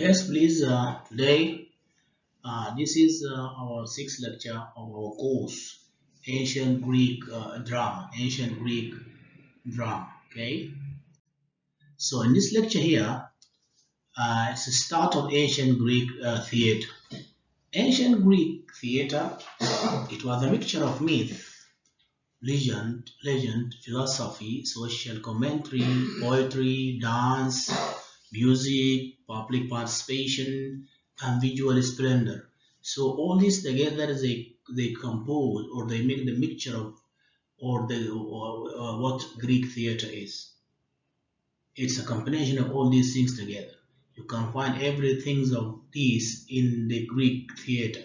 Yes, please. Today, this is our sixth lecture of our course, Ancient Greek Drama. Ancient Greek Drama. Okay. So in this lecture here, it's the start of ancient Greek theater. Ancient Greek theater, it was a mixture of myth, legend, philosophy, social commentary, poetry, dance, music, public participation, and visual splendor. So all this together they compose or they make the mixture of what Greek theater is. It's a combination of all these things together. You can find everything of these in the Greek theater.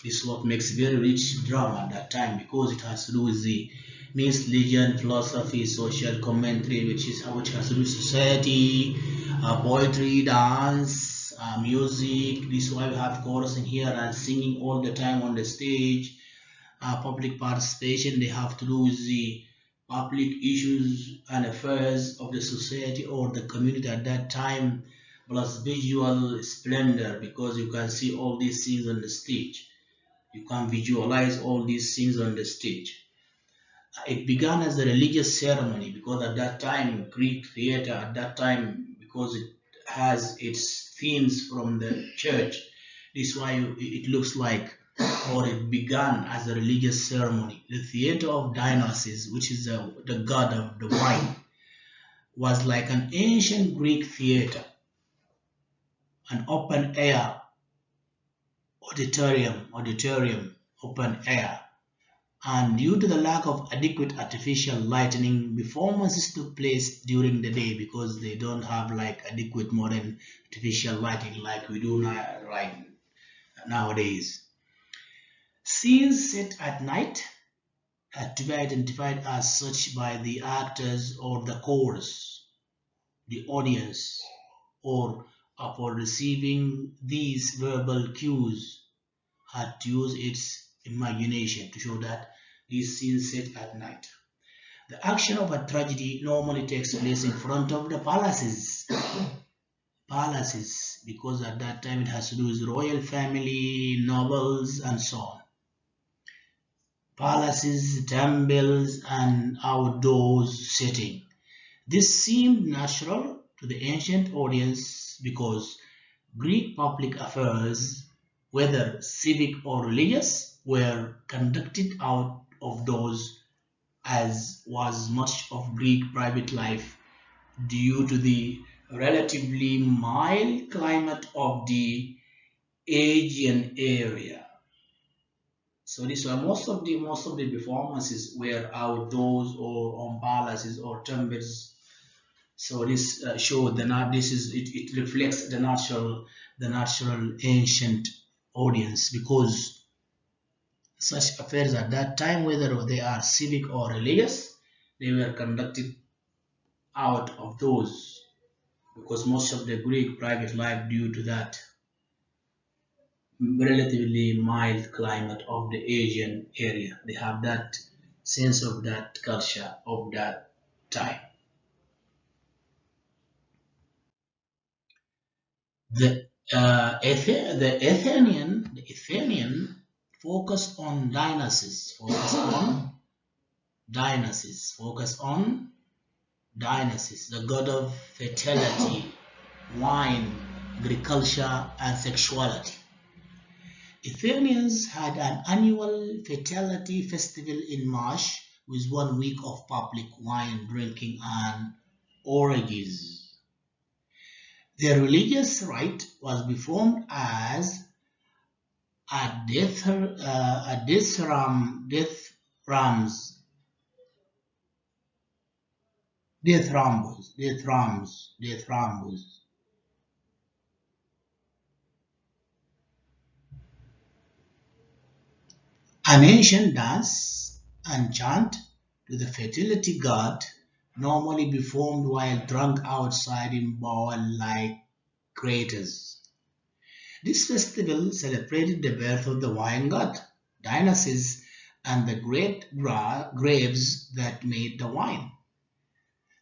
This is what makes very rich drama at that time because it has to do with the means legend, philosophy, social commentary, which has to do with society, poetry, dance, music. This is why we have chorus in here and singing all the time on the stage. Public participation, they have to do with the public issues and affairs of the society or the community at that time, plus visual splendor because you can see all these things on the stage. You can visualize all these things on the stage. It began as a religious ceremony because at that time, Greek theater, at that time, because it has its themes from the church, this is why it looks like, or it began as a religious ceremony. The theater of Dionysus, which is the god of the wine, was like an ancient Greek theater, an open air auditorium, open air. And due to the lack of adequate artificial lighting, performances took place during the day because they don't have like adequate modern artificial lighting like we do now, right nowadays. Scenes set at night had to be identified as such by the actors or the chorus, the audience, or upon receiving these verbal cues had to use its imagination to show that these scenes set at night. The action of a tragedy normally takes place in front of the palaces, because at that time it has to do with royal family, nobles, and so on. Palaces, temples, and outdoors setting. This seemed natural to the ancient audience because Greek public affairs, whether civic or religious, were conducted out of doors, as was much of Greek private life due to the relatively mild climate of the Aegean area. So this were most of the performances were outdoors or on palaces or temples. So this showed it reflects the natural ancient audience because such affairs at that time, whether they are civic or religious, they were conducted out of those because most of the Greek private life due to that relatively mild climate of the Asian area. They have that sense of that culture of that time. The focused on Dionysus, the god of fertility, wine, agriculture, and sexuality. Athenians had an annual fertility festival in March with 1 week of public wine drinking and orgies. Their religious rite was performed as a death rambus, an ancient dance and chant to the fertility god, normally performed while drunk outside in bowl-like craters. This festival celebrated the birth of the wine god, Dionysus, and the great grapes that made the wine.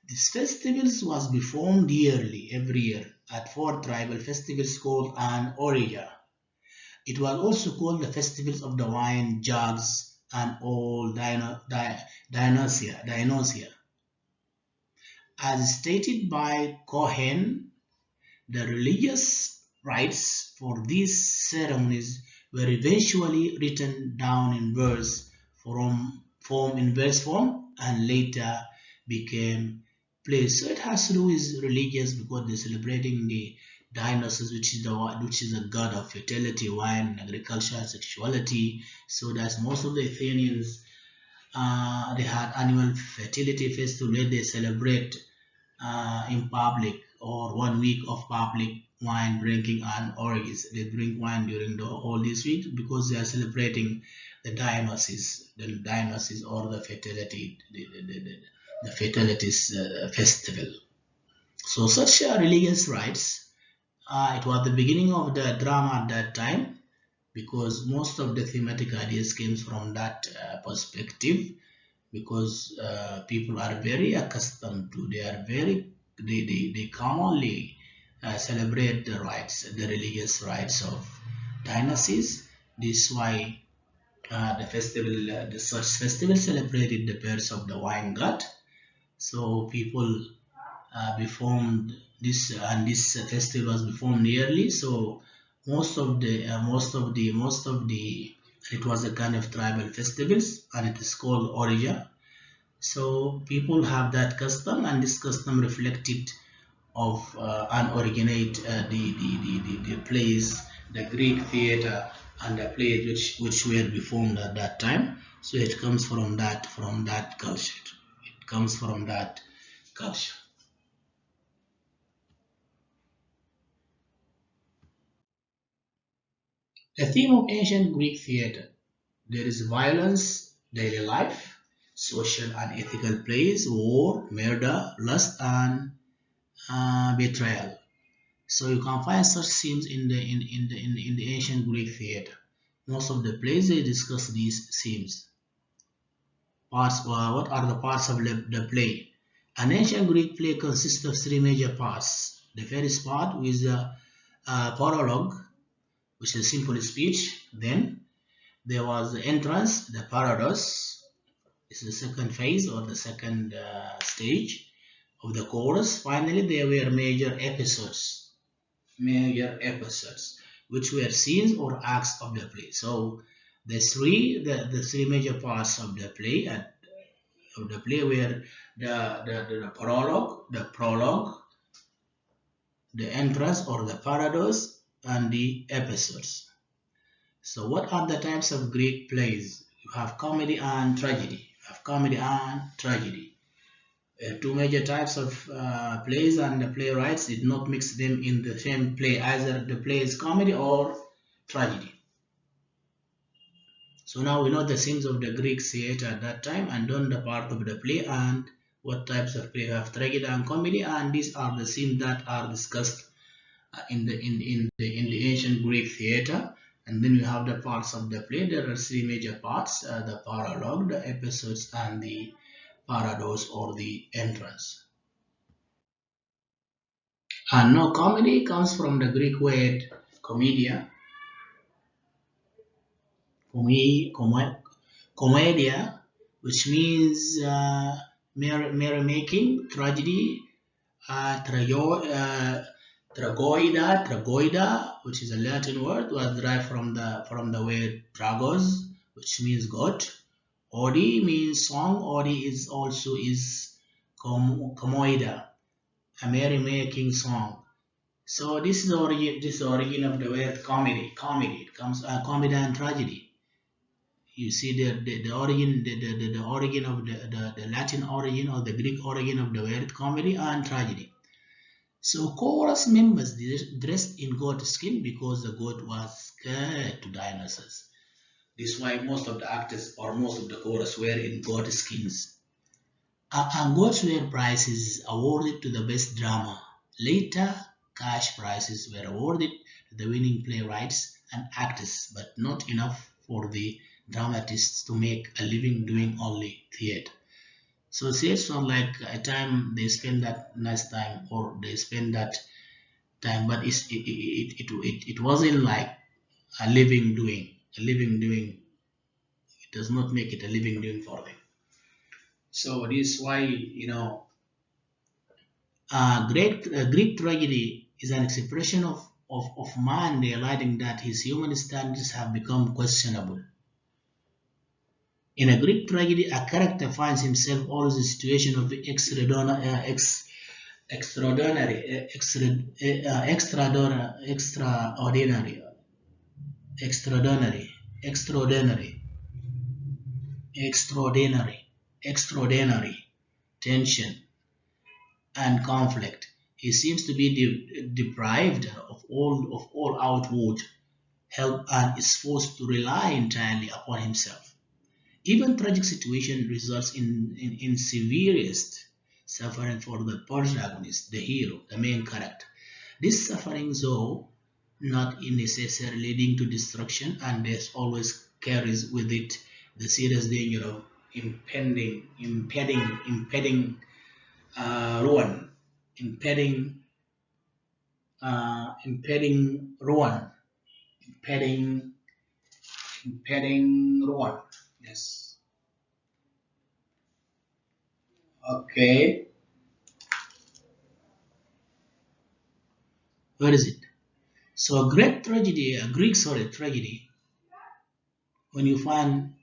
This festivals was performed yearly, every year, at four tribal festivals called an Orija. It was also called the festivals of the wine jugs and all Dionysia. As stated by Cohen, the religious rites for these ceremonies were eventually written down in verse form and later became plays. So it has to do with religious because they're celebrating the Dionysus, which is a god of fertility, wine, agriculture, sexuality. So that's most of the Athenians. They had annual fertility festival where they celebrate in public or 1 week of public wine drinking and orgies. They drink wine during the whole this week because they are celebrating the Dionysus or the fertility, the fertilities festival. So such religious rites, it was the beginning of the drama at that time because most of the thematic ideas came from that perspective because people are very accustomed to they are very they commonly celebrate the rites the religious rites of dynasties. This is why the such festival celebrated the birth of the wine god. So people performed this and this festival was performed yearly. So most of the it was a kind of tribal festivals and it is called orija. So people have that custom, and this custom reflected of and originate the plays, the Greek theater, and the plays which were performed at that time. So it comes from that culture. It comes from that culture. The theme of ancient Greek theater: there is violence, daily life, social and ethical plays, war, murder, lust, and betrayal. So you can find such themes in the ancient Greek theater. Most of the plays they discuss these themes. Parts. What are the parts of the play? An ancient Greek play consists of three major parts. The first part is the prologue, which is a simple speech. Then there was the entrance, the parados. This is the second phase or the second stage of the chorus. Finally, there were major episodes, which were scenes or acts of the play. So the three major parts of the play were the prologue, the entrance or the parados, and the episodes. So what are the types of Greek plays? You have comedy and tragedy. You have comedy and tragedy. Two major types of plays, and the playwrights did not mix them in the same play. Either the play is comedy or tragedy. So now we know the themes of the Greek theater at that time and done the part of the play and what types of play have tragedy and comedy, and these are the themes that are discussed in the ancient Greek theater. And then we have the parts of the play. There are three major parts: the prologue, the episodes, and the parados or the entrance. And no, comedy comes from the Greek word comedia, comedia, which means merrymaking, tragedy, tragoida, which is a Latin word, was derived from the word tragos, which means God. Odi means song. Odi is also is comoida, a merrymaking song. So this is the origin of the word comedy. Comedy. It comes comedy and tragedy. You see the origin the origin of the Latin origin or the Greek origin of the word comedy and tragedy. So chorus members dressed in goat skin because the goat was scared to Dionysus. This is why most of the actors or most of the chorus were in goat skins. And goats were prizes awarded to the best drama. Later, cash prizes were awarded to the winning playwrights and actors, but not enough for the dramatists to make a living doing only theatre. So theatres are like a time they spend that nice time or they spend that time, but it wasn't like a living doing. A living doing, it does not make it a living doing for them. So this is why, Greek tragedy is an expression of man realizing that his human standards have become questionable. In a Greek tragedy, a character finds himself always in a situation of extraordinary, extraordinary, extraordinary, extraordinary, extraordinary tension and conflict. He seems to be deprived of all outward help and is forced to rely entirely upon himself. Even tragic situation results in severest suffering for the protagonist, the hero, the main character. This suffering, though not necessarily leading to destruction, and death always carries with it the serious danger of impeding ruin, impeding, impeding ruin, impeding, impeding ruin. Yes. Okay. Where is it? So a great tragedy, a Greek sorry tragedy, when you find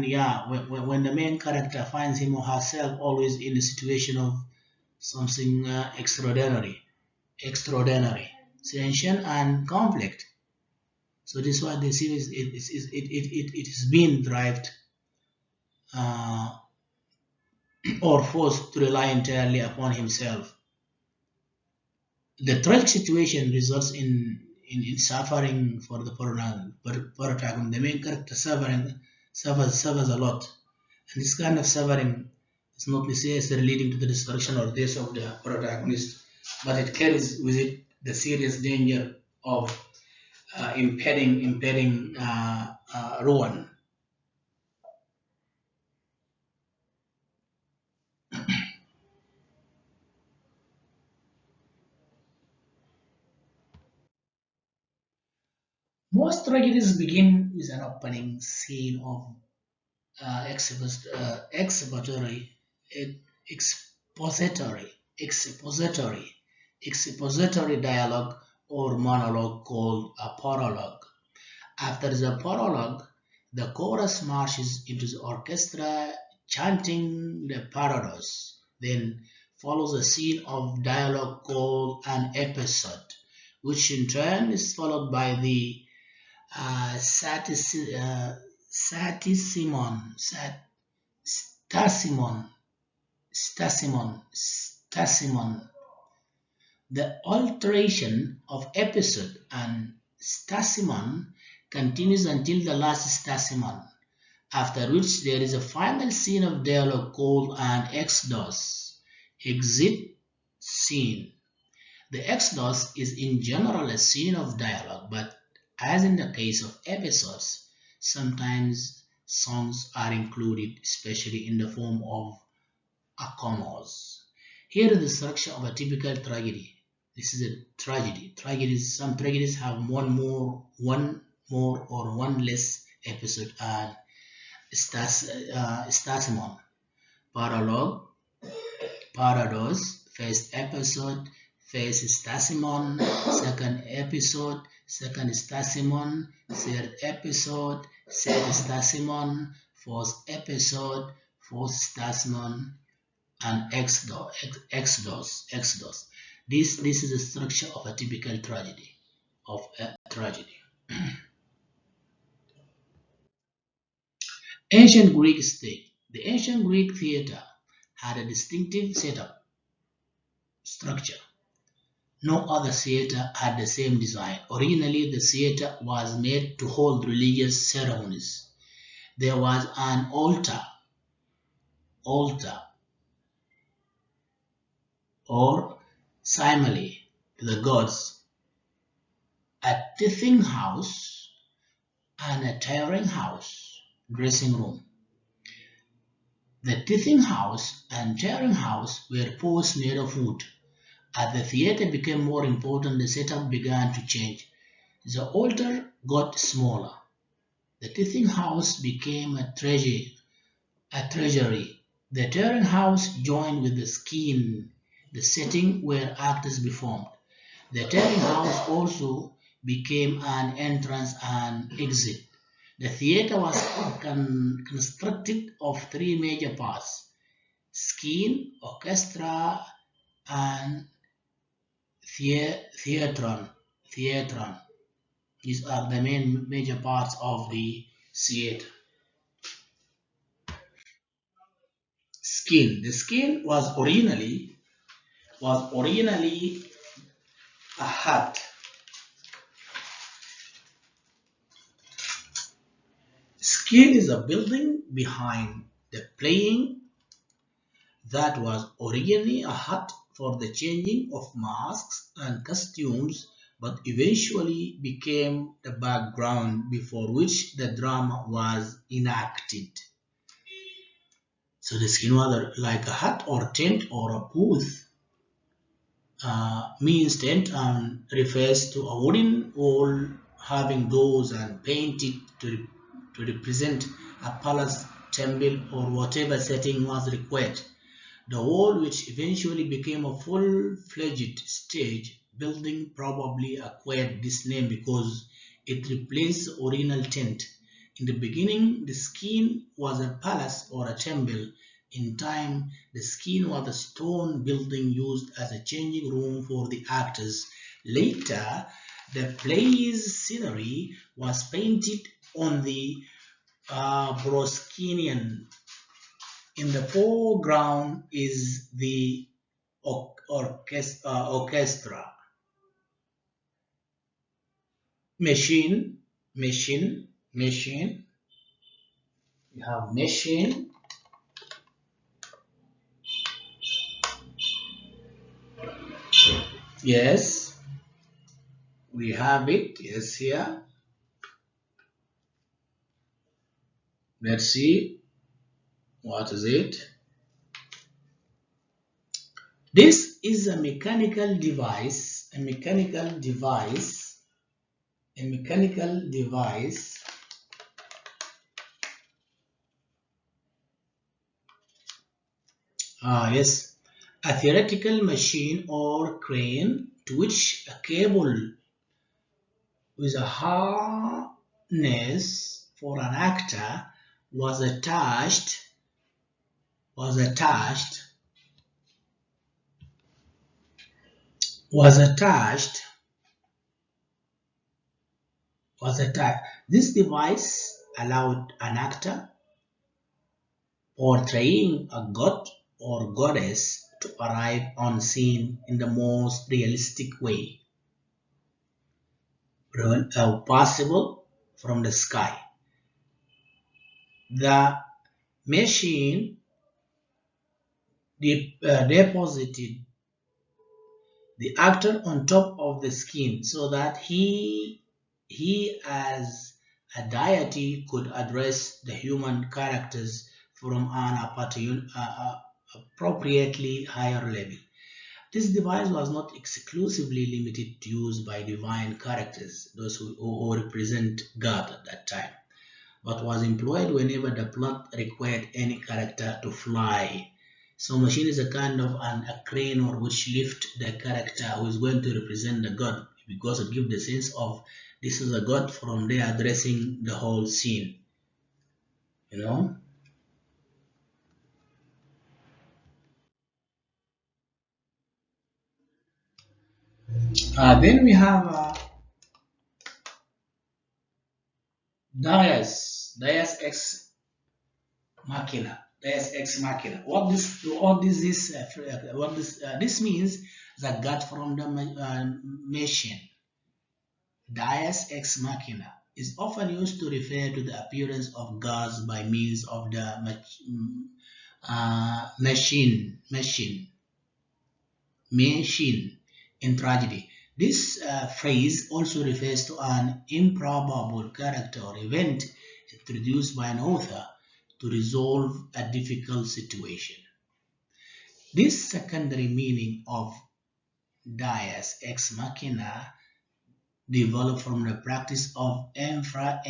yeah when the main character finds him or herself always in a situation of something extraordinary, tension and conflict. So this is why the series it is being derived uh, or forced to rely entirely upon himself. The tragic situation results in suffering for the protagonist. The main character suffers a lot, and this kind of suffering is not necessarily leading to the destruction or death of the protagonist, but it carries with it the serious danger of impeding ruin. Most tragedies begin with an opening scene of expository, expository, expository, expository dialogue or monologue called a prologue. After the prologue, the chorus marches into the orchestra chanting the parodos. Then follows a scene of dialogue called an episode, which in turn is followed by the satissimon, stasimon, stasimon. The alteration of episode and stasimon continues until the last stasimon, after which there is a final scene of dialogue called an exodus, exit scene. The exodus is in general a scene of dialogue, but as in the case of episodes, sometimes songs are included, especially in the form of accompos. Here is the structure of a typical tragedy. This is a tragedy. Tragedies, some tragedies have one more or one less episode and stasimon. Paralogue, parados, first episode, first stasimon, second episode, second stasimon, third episode, third stasimon, fourth episode, fourth stasimon, and exodus. This is the structure of a typical tragedy. Of a tragedy. Ancient Greek stage. The ancient Greek theater had a distinctive setup structure. No other theater had the same design. Originally, the theater was made to hold religious ceremonies. There was an altar or simile to the gods, a tithing house, and a tiring house dressing room. The teething house and tearing house were posts made of wood. As the theater became more important, the setup began to change. The altar got smaller. The teething house became a treasury. The tearing house joined with the skin, the setting where actors performed. The tearing house also became an entrance and exit. The theater was constructed of three major parts: skin, orchestra, and theatron. Theatron. These are the main major parts of the theater. Skin. The skin was originally a hut. Skin is a building behind the playing that was originally a hut for the changing of masks and costumes, but eventually became the background before which the drama was enacted. So the skin was like a hut or tent or a booth. Means tent and refers to a wooden wall having doors and painted to represent a palace, temple, or whatever setting was required. The wall, which eventually became a full-fledged stage building, probably acquired this name because it replaced the original tent. In the beginning, the skin was a palace or a temple. In time, the skin was a stone building used as a changing room for the actors. Later, the play's scenery was painted on the proscenium. In the foreground is the orchestra. Machine, machine. You have machine. Yes, we have it. Yes, here. Let's see. What is it? This is a mechanical device. A mechanical device. Yes, a theoretical machine or crane to which a cable with a harness for an actor was attached was attached was attached was attached. This device allowed an actor portraying a god or goddess to arrive on scene in the most realistic way possible from the sky. The machine deposited the actor on top of the skin so that he as a deity could address the human characters from an appropriately higher level. This device was not exclusively limited to use by divine characters, those who represent God at that time, but was employed whenever the plot required any character to fly. So machine is a kind of a crane or which lift the character who is going to represent the god because it gives the sense of this is a god from there addressing the whole scene. You know. Then we have Dias ex machina. Dias ex machina. This means the god from the machine. Dias ex machina is often used to refer to the appearance of gods by means of the machine in tragedy. This phrase also refers to an improbable character or event introduced by an author to resolve a difficult situation. This secondary meaning of Deus ex machina developed from the practice of inferior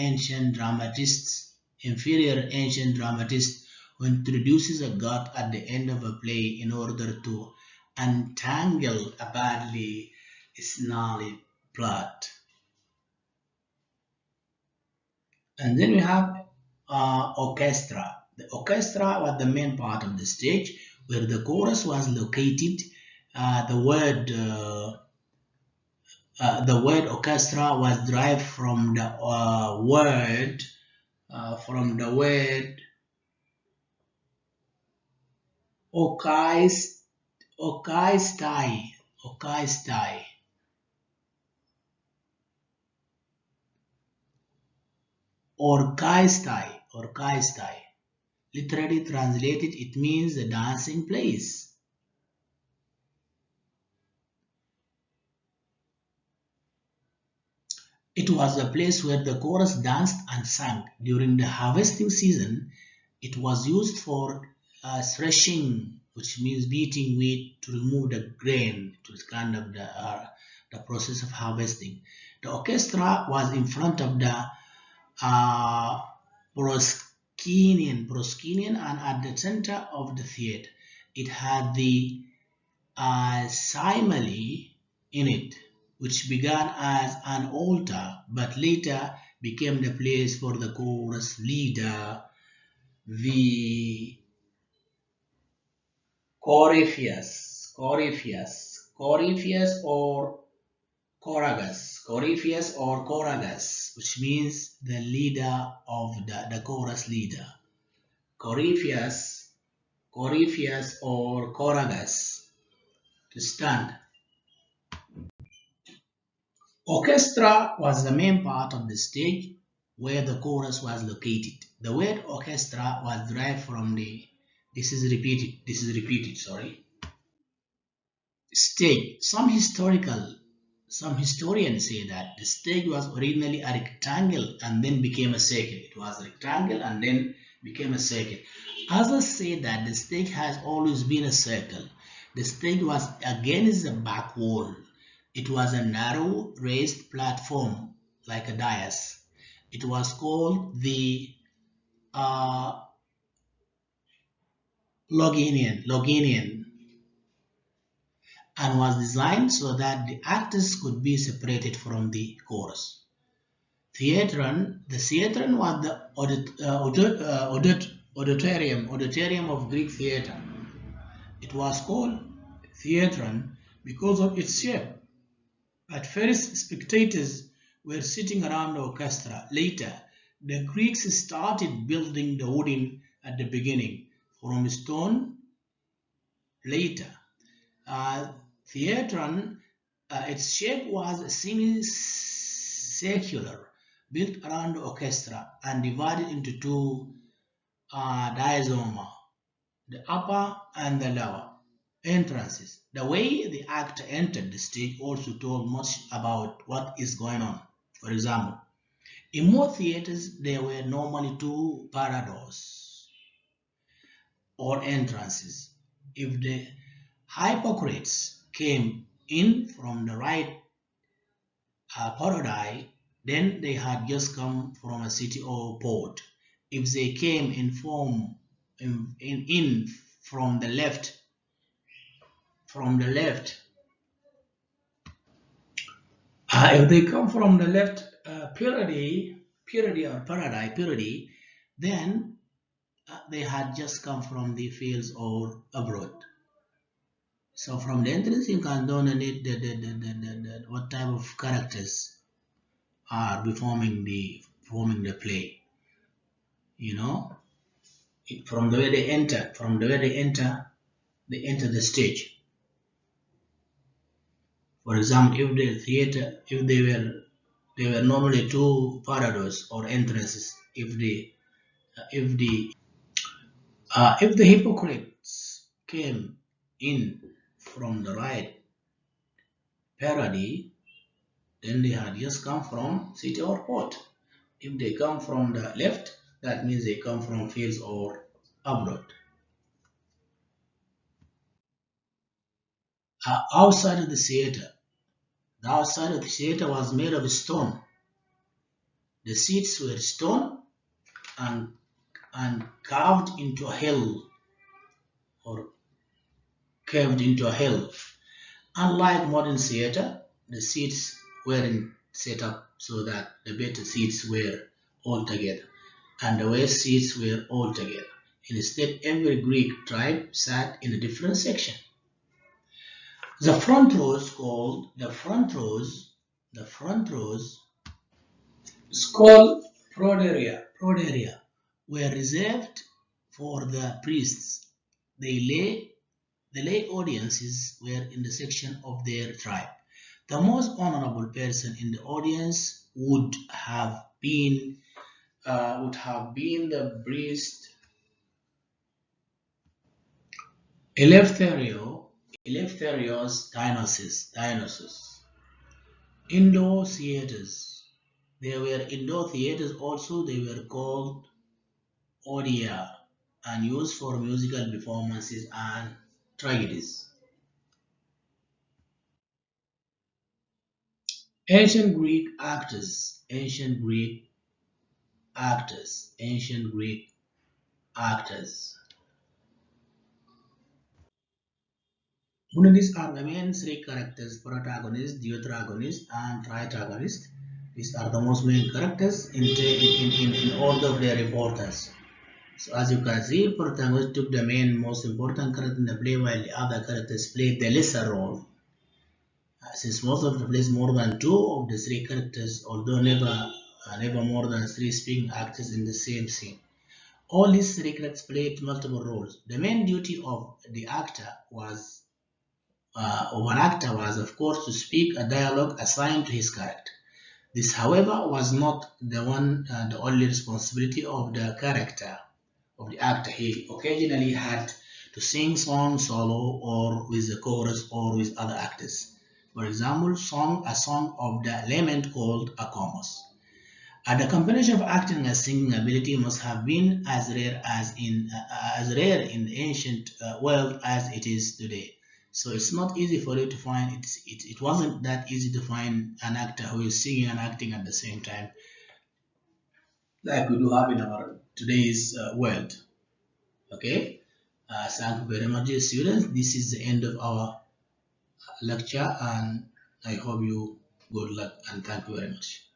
ancient dramatists who introduces a god at the end of a play in order to untangle a badly snarly plot. And then we have orchestra. The orchestra was the main part of the stage where the chorus was located. Uh, the word the word orchestra was derived from the word orchis, orchestai, orchestai, orchestai. Literally translated, it means the dancing place. It was a place where the chorus danced and sang. During the harvesting season, it was used for threshing, which means beating wheat to remove the grain. It was kind of the process of harvesting. The orchestra was in front of the uh, proscenium, and at the center of the theater. It had the simile in it, which began as an altar but later became the place for the chorus leader, the Corypheus or Choragus, which means the leader of the chorus leader. Corypheus, Corypheus or Choragus, to stand. Orchestra was the main part of the stage where the chorus was located. The word orchestra was derived from the this is repeated, sorry. Stage. Some historians say that the stage was originally a rectangle and then became a circle. It was a rectangle and then became a circle. Others say that the stage has always been a circle. The stage was against the back wall. It was a narrow, raised platform like a dais. It was called the uh, Loginian, and was designed so that the actors could be separated from the chorus. The theatron was the auditorium of Greek theater. It was called theatron because of its shape. At first, spectators were sitting around the orchestra. Later, the Greeks started building the wooden at the beginning from stone. Later, uh, theatron, its shape was semicircular, built around the orchestra and divided into two diazoma, the upper and the lower entrances. The way the actor entered the stage also told much about what is going on. For example, in most theaters, there were normally two parados or entrances. If the hypocrites came in from the right paradise, then they had just come from a city or port. If they came in from the left, if they come from the left purity, then they had just come from the fields or abroad. So from the entrance, you can denote what type of characters are performing the play. You know, from the way they enter, they enter the stage. For example, if they were normally two parados or entrances. If the hypocrites came in from the right parody, then they had just come from city or port. If they come from the left, that means they come from fields or abroad. Outside of the theater, the outside of the theater was made of stone. The seats were stone and, and carved into a hill or carved into a hill. Unlike modern theater, the seats weren't set up so that the better seats were all together and the worst seats were all together. Instead, every Greek tribe sat in a different section. The front rows called the front rows is called proderia, were reserved for the priests. The lay audiences were in the section of their tribe. The most honorable person in the audience would have been the priest Eleftherios Dionysus. Indoor theaters. There were indoor theaters also. They were called odia and used for musical performances and tragedies. Ancient Greek actors. Ancient Greek actors. These are the main three characters: protagonist, deuteragonist, and tritagonist. These are the most main characters in order of their importance. So as you can see, protagonist took the main most important character in the play while the other characters played the lesser role. Since most of the plays more than two of the three characters, although never more than three speaking actors in the same scene. All these three characters played multiple roles. The main duty of an actor was, of course, to speak a dialogue assigned to his character. This, however, was not the only responsibility of the character of the actor. He occasionally had to sing songs solo or with the chorus or with other actors. For example, a song of the lament called a chorus. The combination of acting and singing ability must have been as rare in the ancient world as it is today. So it's not easy for you to find. It wasn't that easy to find an actor who is singing and acting at the same time, like we do have in our today's world. Okay. Thank you very much, dear students. This is the end of our lecture, and I hope you good luck and thank you very much.